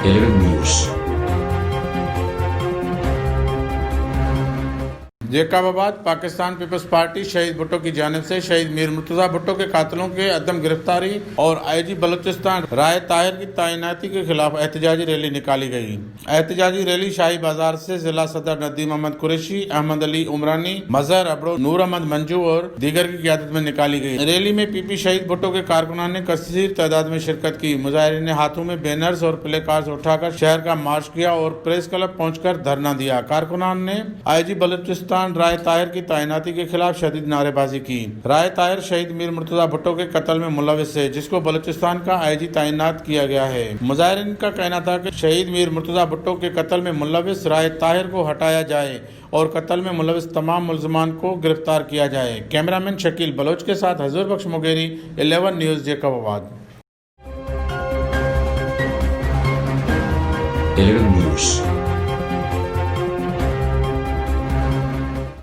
11 News। Jacobabad Pakistan Peoples Party Shaheed Bhutto की जानिब से शहीद मीर मुर्तजा भुट्टो के कातिलों के अदम गिरफ्तारी और आईजी बलूचिस्तान राय ताहिर की तैनाती के खिलाफ एहतजाजी रैली निकाली गई। एहतजाजी रैली शाही बाजार से जिला सदर नदीम अहमद कुरैशी, अहमद अली उमरानी, मजहर अबरो, नूर अहमद मंजू और दीगर की क़ियादत में निकाली गई। रैली में पीपी शहीद भुट्टो के कारकुनान ने कसीर तादाद में शिरकत की। मुजाहिरीन ने हाथों में बैनर्स और प्ले कार्ड्स उठाकर शहर का मार्च किया और प्रेस क्लब पहुंचकर धरना दिया। कारकुनान ने आईजी बलूचिस्तान राय ताहिर की तैनाती के खिलाफ शदीद नारेबाजी की। राय ताहिर शहीद मीर मुर्तजा भुट्टो के कत्ल में मुलविस है, जिसको बलूचिस्तान का आईजी तैनात किया गया है। मुजाहिरीन का कहना था कि शहीद मीर मुर्तजा भुट्टो के कत्ल में मुलविस राय ताहिर को हटाया जाए और कत्ल में मुलविस तमाम मुल्ज़िमान को गिरफ्तार किया जाए। कैमरामैन शकील बलोच के साथ हजूर बख्श मुगेरी, 11 न्यूज़ जैकबाबाद। 11 News।